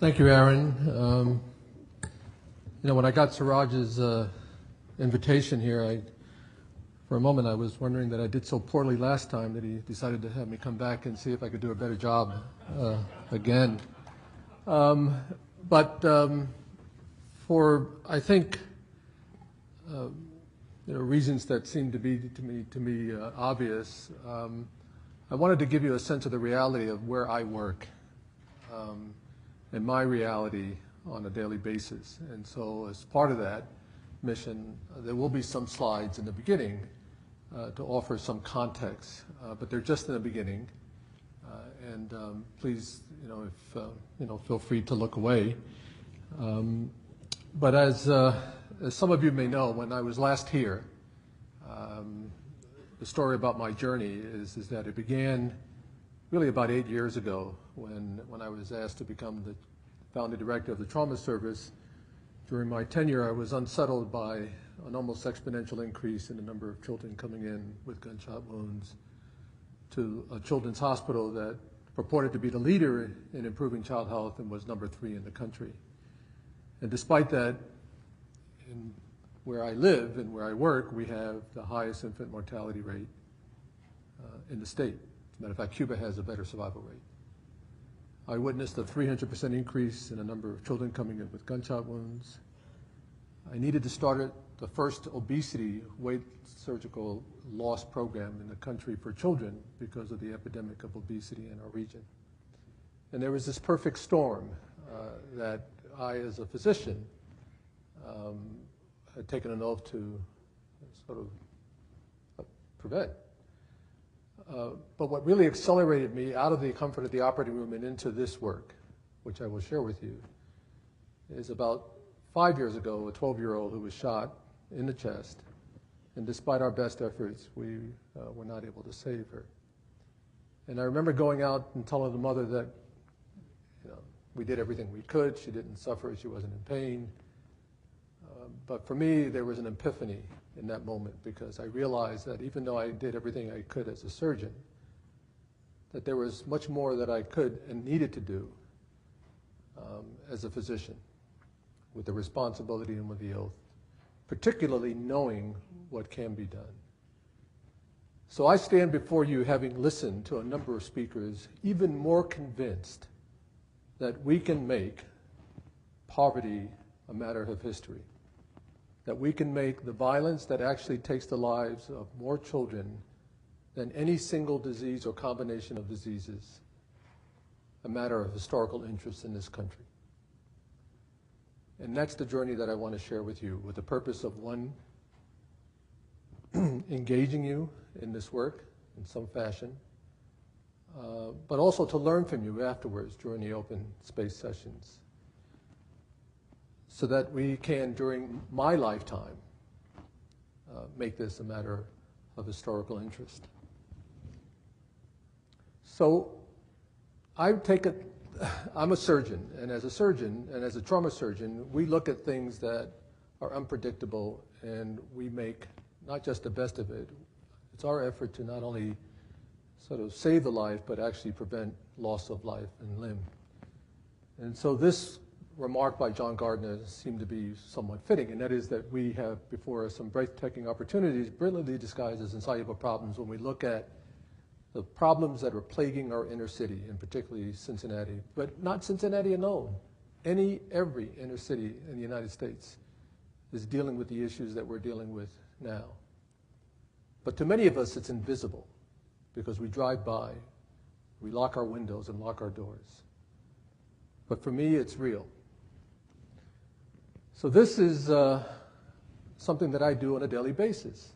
Thank you, Aaron. When I got Siraj's invitation here, for a moment I was wondering that I did so poorly last time that he decided to have me come back and see if I could do a better job again. For, I think, reasons that seem to be to me obvious, I wanted to give you a sense of the reality of where I work and my reality on a daily basis. And so as part of that mission, there will be some slides in the beginning to offer some context, but they're just in the beginning. Please, feel free to look away. But as some of you may know, when I was last here, the story about my journey is that it began really about 8 years ago when I was asked to become the founding director of the trauma service. During my tenure, I was unsettled by an almost exponential increase in the number of children coming in with gunshot wounds to a children's hospital that purported to be the leader in improving child health and was number 3 in the country. And despite that, where I live and where I work, we have the highest infant mortality rate in the state. As a matter of fact, Cuba has a better survival rate. I witnessed a 300% increase in the number of children coming in with gunshot wounds. I needed to start the first obesity weight surgical loss program in the country for children because of the epidemic of obesity in our region. And there was this perfect storm that I, as a physician, had taken an oath to sort of prevent. But what really accelerated me out of the comfort of the operating room and into this work, which I will share with you, is about 5 years ago, a 12-year-old who was shot in the chest, and despite our best efforts, we were not able to save her. And I remember going out and telling the mother that we did everything we could. She didn't suffer. She wasn't in pain. But for me, there was an epiphany in that moment because I realized that even though I did everything I could as a surgeon, that there was much more that I could and needed to do as a physician with the responsibility and with the oath, particularly knowing what can be done. So I stand before you, having listened to a number of speakers, even more convinced that we can make poverty a matter of history, that we can make the violence that actually takes the lives of more children than any single disease or combination of diseases a matter of historical interest in this country. And that's the journey that I want to share with you, with the purpose of, one, engaging you in this work in some fashion, but also to learn from you afterwards during the open space sessions, so that we can, during my lifetime, make this a matter of historical interest. So I'm a surgeon, and as a surgeon and as a trauma surgeon, we look at things that are unpredictable and we make not just the best of it. It's our effort to not only sort of save the life, but actually prevent loss of life and limb. And so this remark by John Gardner seemed to be somewhat fitting, and that is that we have before us some breathtaking opportunities, brilliantly disguised as insoluble problems, when we look at the problems that are plaguing our inner city, and particularly Cincinnati, but not Cincinnati alone. Every inner city in the United States is dealing with the issues that we're dealing with now. But to many of us, it's invisible because we drive by, we lock our windows and lock our doors. But for me, it's real. So this is something that I do on a daily basis.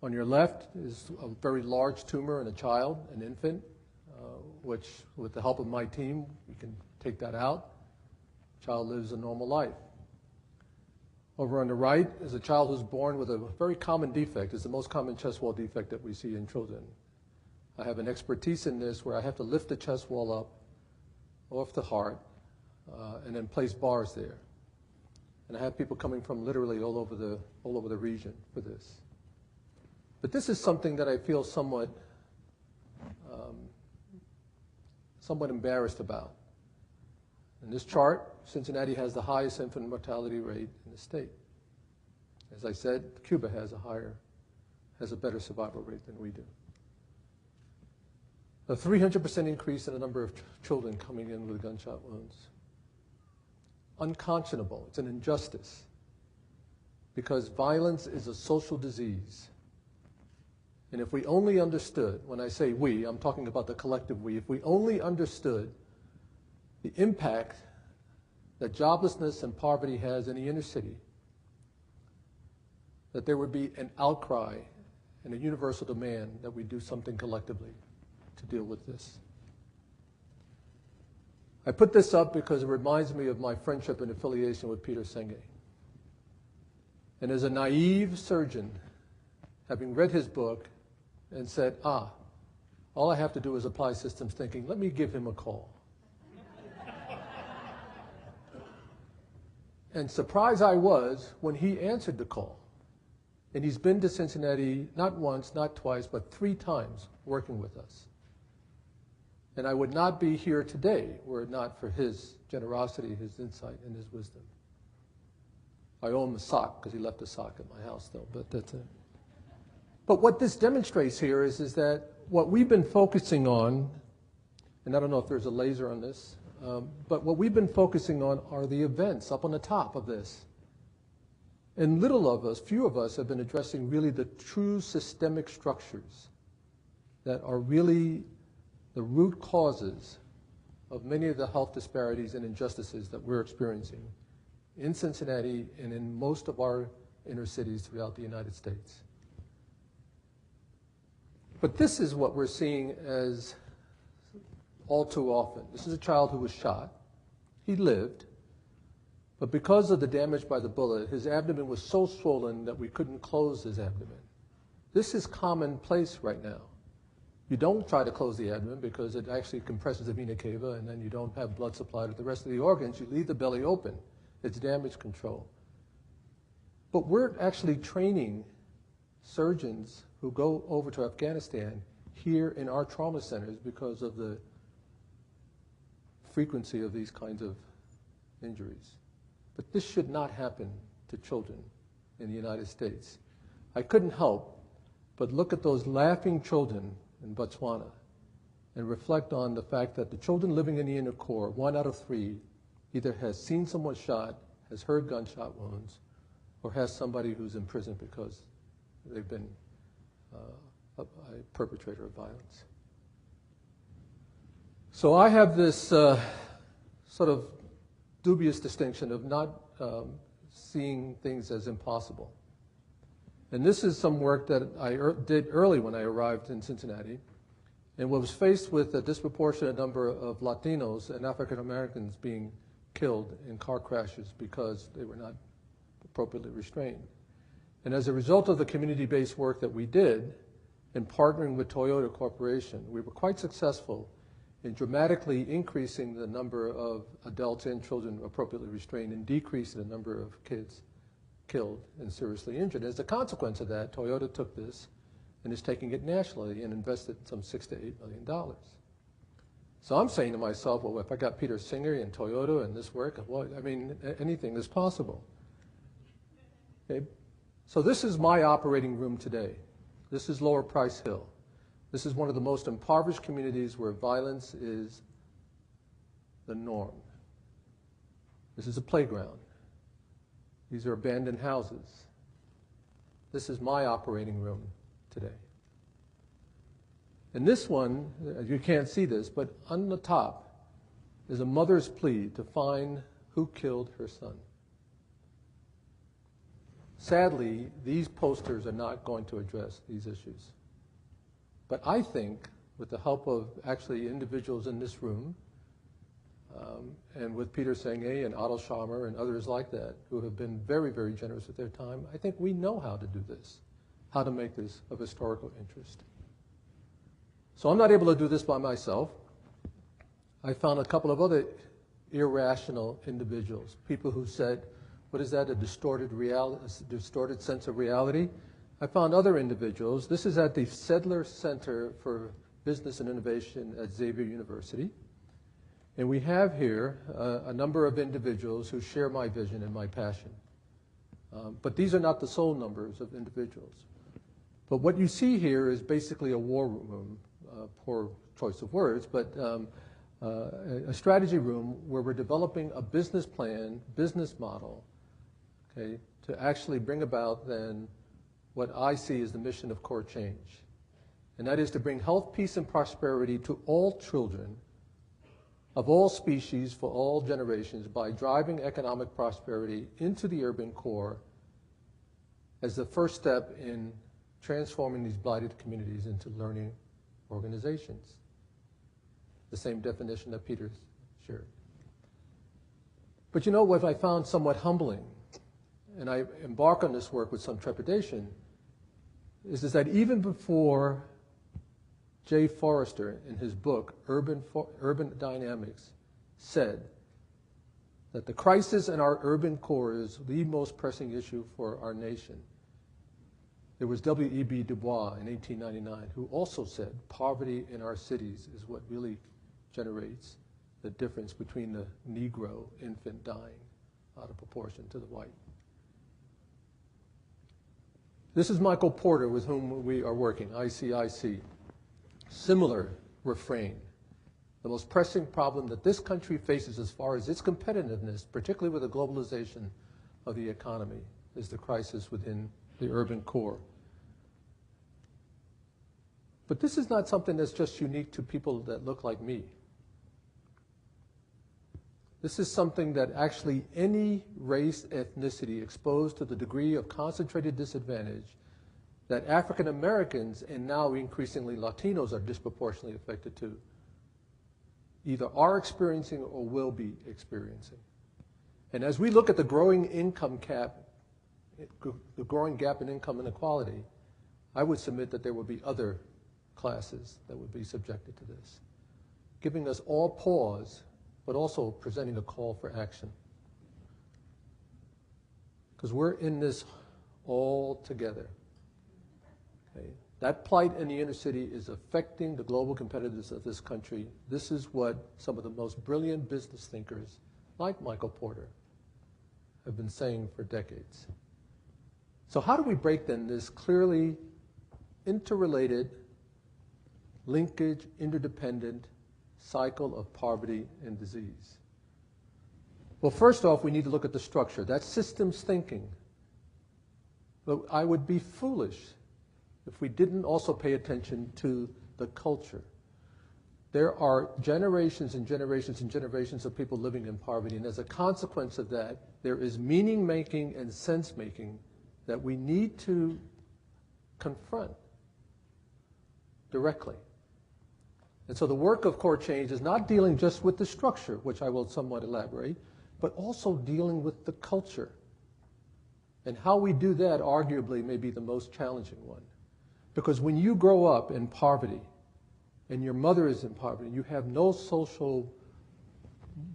On your left is a very large tumor in a child, an infant, which with the help of my team, we can take that out. The child lives a normal life. Over on the right is a child who's born with a very common defect. It's the most common chest wall defect that we see in children. I have an expertise in this where I have to lift the chest wall up off the heart and then place bars there. And I have people coming from literally all over the region for this. But this is something that I feel somewhat embarrassed about. In this chart, Cincinnati has the highest infant mortality rate in the state. As I said, Cuba has a better survival rate than we do. A 300% increase in the number of children coming in with gunshot wounds. Unconscionable. It's an injustice. Because violence is a social disease. And if we only understood, when I say we, I'm talking about the collective we, if we only understood the impact that joblessness and poverty has in the inner city, that there would be an outcry and a universal demand that we do something collectively to deal with this. I put this up because it reminds me of my friendship and affiliation with Peter Senge. And as a naive surgeon, having read his book and said, all I have to do is apply systems thinking, let me give him a call. And surprised I was when he answered the call. And he's been to Cincinnati not once, not twice, but 3 times working with us. And I would not be here today were it not for his generosity, his insight, and his wisdom. I owe him a sock because he left a sock at my house, though, but that's it. But what this demonstrates here is that what we've been focusing on, and I don't know if there's a laser on this, but what we've been focusing on are the events up on the top of this. And few of us have been addressing really the true systemic structures that are really the root causes of many of the health disparities and injustices that we're experiencing in Cincinnati and in most of our inner cities throughout the United States. But this is what we're seeing as all too often. This is a child who was shot. He lived. But because of the damage by the bullet, his abdomen was so swollen that we couldn't close his abdomen. This is commonplace right now. You don't try to close the abdomen because it actually compresses the vena cava and then you don't have blood supply to the rest of the organs. You leave the belly open. It's damage control. But we're actually training surgeons who go over to Afghanistan here in our trauma centers because of the frequency of these kinds of injuries. But this should not happen to children in the United States. I couldn't help but look at those laughing children in Botswana and reflect on the fact that the children living in the inner core, 1 out of 3, either has seen someone shot, has heard gunshot wounds, or has somebody who's in prison because they've been a perpetrator of violence. So I have this sort of dubious distinction of not seeing things as impossible. And this is some work that I did early when I arrived in Cincinnati and was faced with a disproportionate number of Latinos and African Americans being killed in car crashes because they were not appropriately restrained. And as a result of the community-based work that we did in partnering with Toyota Corporation, we were quite successful in dramatically increasing the number of adults and children appropriately restrained and decreasing the number of kids killed and seriously injured. As a consequence of that, Toyota took this and is taking it nationally and invested some $6 to $8 million. So I'm saying to myself, well, if I got Peter Singer and Toyota and this work, well, I mean, anything is possible. Okay? So this is my operating room today. This is Lower Price Hill. This is one of the most impoverished communities where violence is the norm. This is a playground. These are abandoned houses. This is my operating room today. And this one, you can't see this, but on the top is a mother's plea to find who killed her son. Sadly, these posters are not going to address these issues. But I think, with the help of actually individuals in this room, and with Peter Senge and Otto Scharmer and others like that, who have been very, very generous with their time, I think we know how to do this, how to make this of historical interest. So I'm not able to do this by myself. I found a couple of other irrational individuals, people who said, what is that, a distorted sense of reality? I found other individuals. This is at the Sedler Center for Business and Innovation at Xavier University. And we have here a number of individuals who share my vision and my passion. But these are not the sole numbers of individuals. But what you see here is basically a war room, poor choice of words, but a strategy room where we're developing a business plan, business model, okay, to actually bring about then what I see as the mission of Core Change. And that is to bring health, peace, and prosperity to all children of all species for all generations by driving economic prosperity into the urban core as the first step in transforming these blighted communities into learning organizations. The same definition that Peter shared. But you know what I found somewhat humbling, and I embark on this work with some trepidation, is that even before Jay Forrester, in his book, Urban Dynamics, said that the crisis in our urban core is the most pressing issue for our nation, there was W.E.B. Du Bois in 1899 who also said poverty in our cities is what really generates the difference between the Negro infant dying out of proportion to the white. This is Michael Porter, with whom we are working, ICIC. Similar refrain. The most pressing problem that this country faces as far as its competitiveness, particularly with the globalization of the economy, is the crisis within the urban core. But this is not something that's just unique to people that look like me. This is something that actually any race, ethnicity exposed to the degree of concentrated disadvantage that African Americans and now increasingly Latinos are disproportionately affected to, either are experiencing or will be experiencing. And as we look at the growing income gap, the growing gap in income inequality, I would submit that there will be other classes that would be subjected to this, giving us all pause, but also presenting a call for action. Because we're in this all together. Okay? That plight in the inner city is affecting the global competitiveness of this country. This is what some of the most brilliant business thinkers, like Michael Porter, have been saying for decades. So how do we break then this clearly interrelated, linkage, interdependent cycle of poverty and disease? Well, first off, we need to look at the structure. That's systems thinking. But I would be foolish if we didn't also pay attention to the culture. There are generations and generations and generations of people living in poverty, and as a consequence of that, there is meaning-making and sense-making that we need to confront directly. And so the work of Core Change is not dealing just with the structure, which I will somewhat elaborate, but also dealing with the culture. And how we do that arguably may be the most challenging one. Because when you grow up in poverty, and your mother is in poverty, you have no social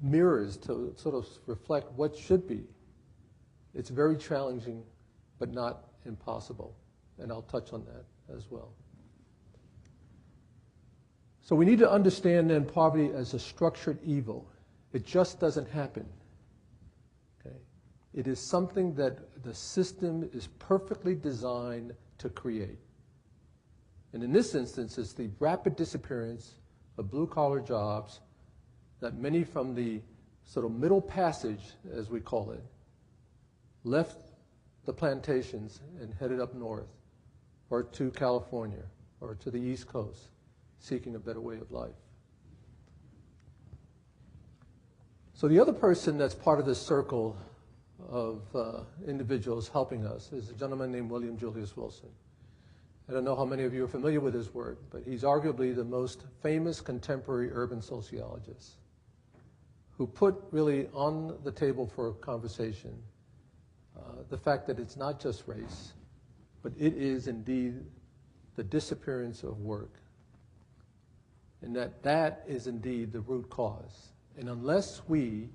mirrors to sort of reflect what should be. It's very challenging, but not impossible. And I'll touch on that as well. So we need to understand then poverty as a structured evil. It just doesn't happen. Okay? It is something that the system is perfectly designed to create. And in this instance, it's the rapid disappearance of blue-collar jobs that many from the sort of middle passage, as we call it, left the plantations and headed up north, or to California, or to the East Coast, seeking a better way of life. So the other person that's part of this circle of individuals helping us is a gentleman named William Julius Wilson. I don't know how many of you are familiar with his work, but he's arguably the most famous contemporary urban sociologist who put really on the table for conversation the fact that it's not just race, but it is indeed the disappearance of work, and that is indeed the root cause. And unless we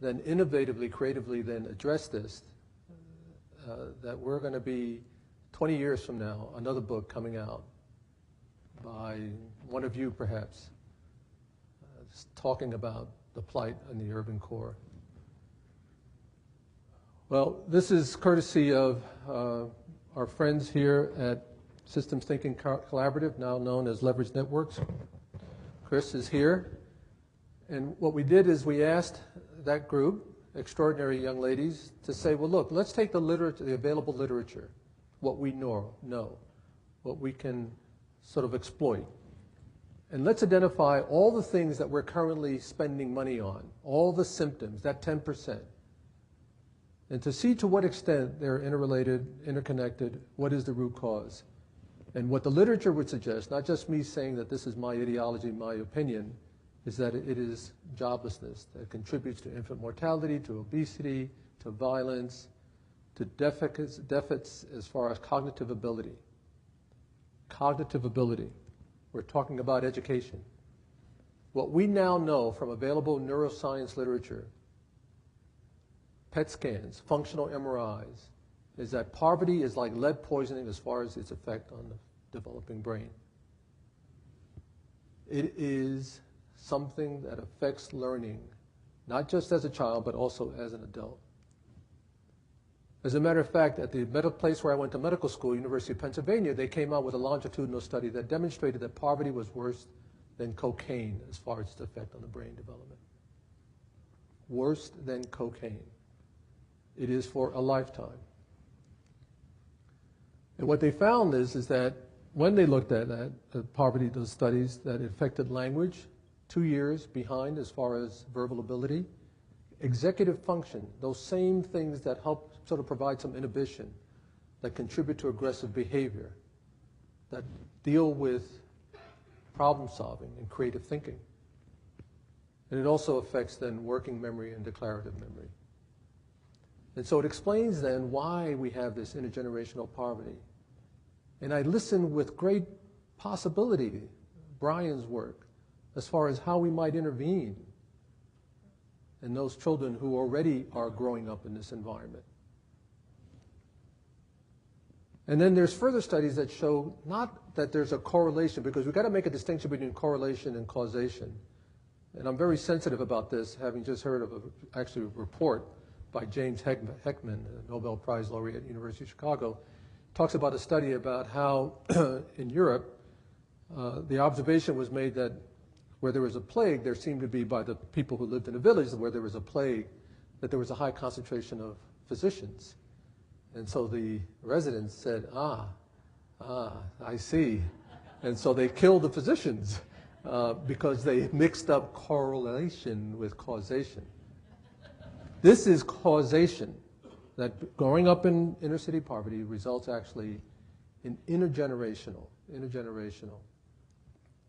then innovatively, creatively then address this, that we're going to be 20 years from now, another book coming out by one of you perhaps, talking about the plight in the urban core. Well, this is courtesy of our friends here at Systems Thinking Collaborative, now known as Leverage Networks. Chris is here. And what we did is we asked that group, extraordinary young ladies, to say, well, look, let's take the literature, the available literature, what we know, what we can sort of exploit. And let's identify all the things that we're currently spending money on, all the symptoms, that 10%. And to see to what extent they're interrelated, interconnected, what is the root cause. And what the literature would suggest, not just me saying that this is my ideology, my opinion, is that it is joblessness that contributes to infant mortality, to obesity, to violence, to deficits as far as cognitive ability. Cognitive ability. We're talking about education. What we now know from available neuroscience literature, PET scans, functional MRIs, is that poverty is like lead poisoning as far as its effect on the developing brain. It is something that affects learning, not just as a child, but also as an adult. As a matter of fact, at the place where I went to medical school, University of Pennsylvania, they came out with a longitudinal study that demonstrated that poverty was worse than cocaine as far as its effect on the brain development. Worse than cocaine. It is for a lifetime. And what they found is that when they looked at that, poverty, those studies, that it affected language, 2 years behind as far as verbal ability, executive function, those same things that help sort of provide some inhibition, that contribute to aggressive behavior, that deal with problem solving and creative thinking. And it also affects then working memory and declarative memory. And so it explains then why we have this intergenerational poverty. And I listened with great possibility, Brian's work, as far as how we might intervene in those children who already are growing up in this environment. And then there's further studies that show not that there's a correlation, because we've got to make a distinction between correlation and causation. And I'm very sensitive about this, having just heard of a report by James Heckman, a Nobel Prize laureate at the University of Chicago, talks about a study about how in Europe, the observation was made that where there was a plague, there seemed to be, by the people who lived in a village where there was a plague, that there was a high concentration of physicians. And so the residents said, I see. And so they killed the physicians because they mixed up correlation with causation. This is causation, that growing up in inner city poverty results actually in intergenerational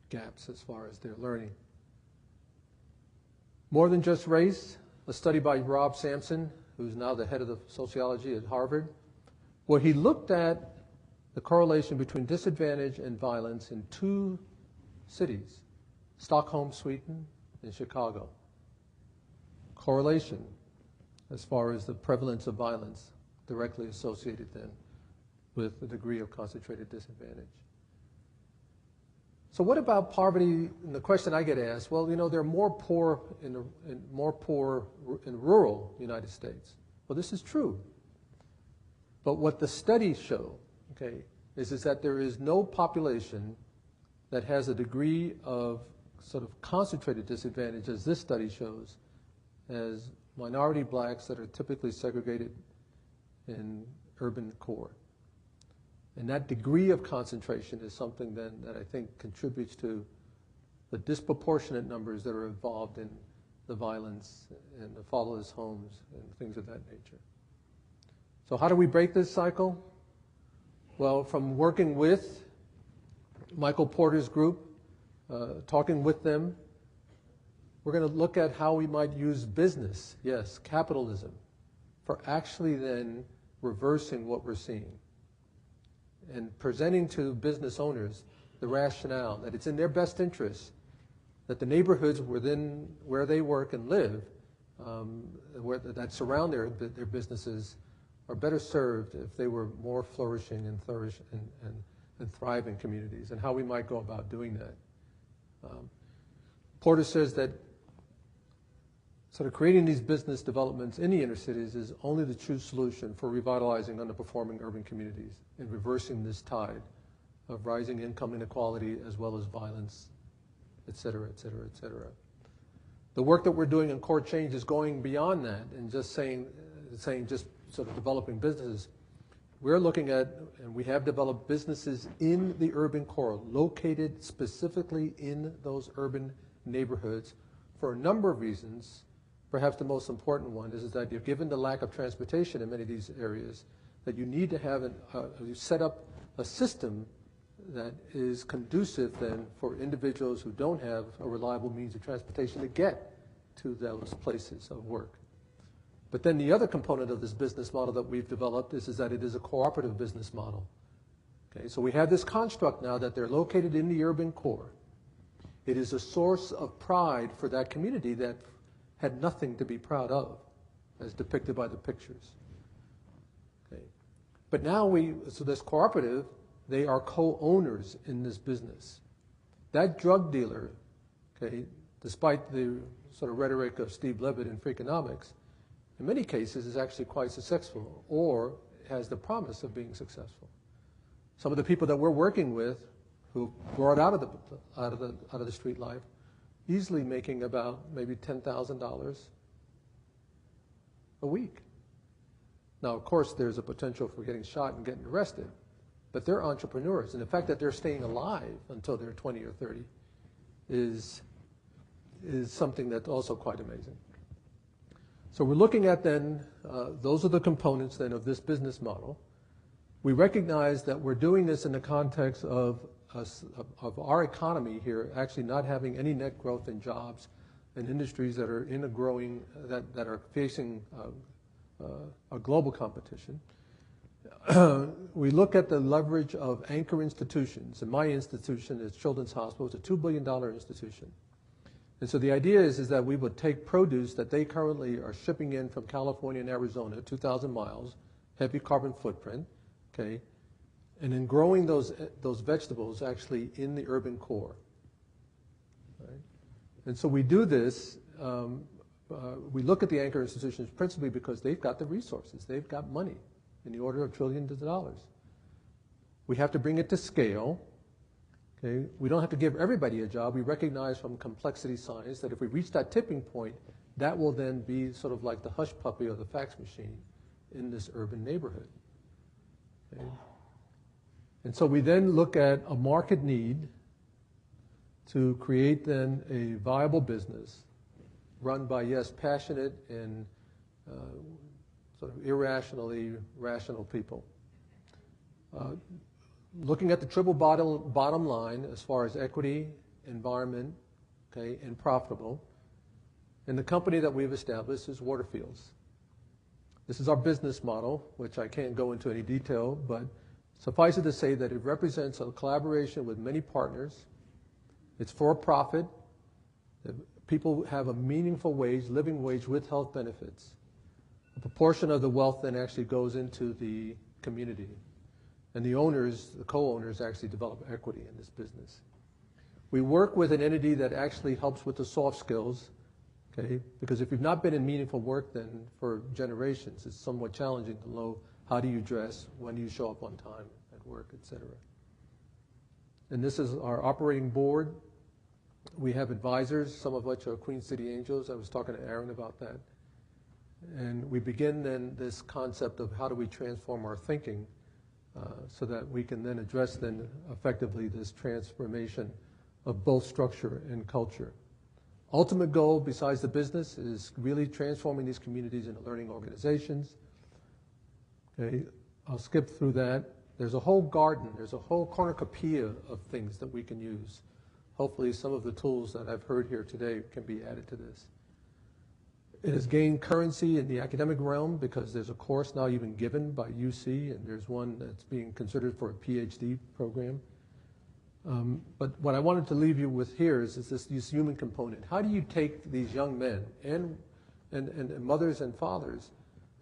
gaps as far as their learning. More than just race, a study by Rob Sampson, who's now the head of the sociology at Harvard, where he looked at the correlation between disadvantage and violence in 2 cities, Stockholm, Sweden, and Chicago. Correlation as far as the prevalence of violence directly associated then with the degree of concentrated disadvantage. So what about poverty? And the question I get asked, well, you know, there are more poor in rural United States. Well, this is true. But what the studies show, okay, is that there is no population that has a degree of sort of concentrated disadvantage, as this study shows, as minority blacks that are typically segregated in urban core. And that degree of concentration is something then that I think contributes to the disproportionate numbers that are involved in the violence and the fatherless homes and things of that nature. So how do we break this cycle? Well, from working with Michael Porter's group, talking with them, we're going to look at how we might use business, yes, capitalism, for actually then reversing what we're seeing and presenting to business owners the rationale that it's in their best interest that the neighborhoods within where they work and live, that surround their businesses, are better served if they were more flourishing and thriving communities, and how we might go about doing that. Porter says that sort of creating these business developments in the inner cities is only the true solution for revitalizing underperforming urban communities and reversing this tide of rising income inequality as well as violence, et cetera, et cetera, et cetera. The work that we're doing in Core Change is going beyond that and just saying just sort of developing businesses. We're looking at, and we have developed businesses in the urban core, located specifically in those urban neighborhoods for a number of reasons. Perhaps the most important one is that you're given the lack of transportation in many of these areas, that you need to have you set up a system that is conducive then for individuals who don't have a reliable means of transportation to get to those places of work. But then the other component of this business model that we've developed is that it is a cooperative business model. Okay, so we have this construct now that they're located in the urban core. It is a source of pride for that community that had nothing to be proud of, as depicted by the pictures. Okay. But now so this cooperative, they are co-owners in this business. That drug dealer, okay, despite the sort of rhetoric of Steve Levitt in Freakonomics, in many cases is actually quite successful or has the promise of being successful. Some of the people that we're working with who brought out of the street life, easily making about maybe $10,000 a week. Now, of course, there's a potential for getting shot and getting arrested, but they're entrepreneurs, and the fact that they're staying alive until they're 20 or 30 is something that's also quite amazing. So we're looking at then, those are the components then of this business model. We recognize that we're doing this in the context of our economy here actually not having any net growth in jobs and industries that are in a growing, that are facing a global competition. We look at the leverage of anchor institutions, and my institution is Children's Hospital. It's a $2 billion institution. And so the idea is that we would take produce that they currently are shipping in from California and Arizona, 2,000 miles, heavy carbon footprint, okay, and then growing those vegetables actually in the urban core. Right? And so we do this, we look at the anchor institutions principally because they've got the resources, they've got money in the order of trillions of dollars. We have to bring it to scale. Okay? We don't have to give everybody a job. We recognize from complexity science that if we reach that tipping point, that will then be sort of like the hush puppy or the fax machine in this urban neighborhood. Okay? And so we then look at a market need to create then a viable business run by, yes, passionate and sort of irrationally rational people. Looking at the triple bottom line as far as equity, environment, okay, and profitable. And the company that we've established is Waterfields. This is our business model, which I can't go into any detail, but suffice it to say that it represents a collaboration with many partners. It's for profit. People have a meaningful wage, living wage with health benefits. A proportion of the wealth then actually goes into the community. And the owners, the co-owners, actually develop equity in this business. We work with an entity that actually helps with the soft skills, okay? Because if you've not been in meaningful work then for generations, it's somewhat challenging to know how do you dress, when do you show up on time at work, et cetera. And this is our operating board. We have advisors, some of which are Queen City Angels. I was talking to Aaron about that. And we begin then this concept of how do we transform our thinking so that we can then address then effectively this transformation of both structure and culture. Ultimate goal, besides the business, is really transforming these communities into learning organizations. Okay, I'll skip through that. There's a whole garden, there's a whole cornucopia of things that we can use. Hopefully some of the tools that I've heard here today can be added to this. It has gained currency in the academic realm because there's a course now even given by UC, and there's one that's being considered for a PhD program. But what I wanted to leave you with here is this human component. How do you take these young men and mothers and fathers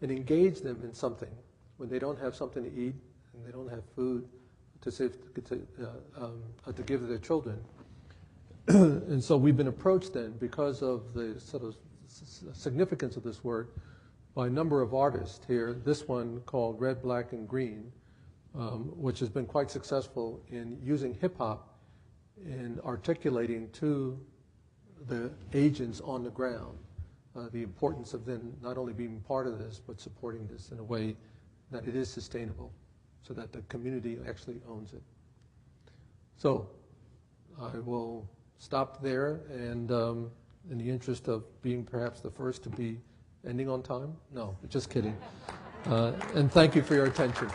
and engage them in something when they don't have something to eat and they don't have food to give to their children? And so we've been approached then because of the sort of significance of this work by a number of artists here. This one called Red, Black, and Green, which has been quite successful in using hip-hop in articulating to the agents on the ground the importance of them not only being part of this, but supporting this in a way that it is sustainable, so that the community actually owns it. So I will stop there, and in the interest of being perhaps the first to be ending on time, no, just kidding. And thank you for your attention.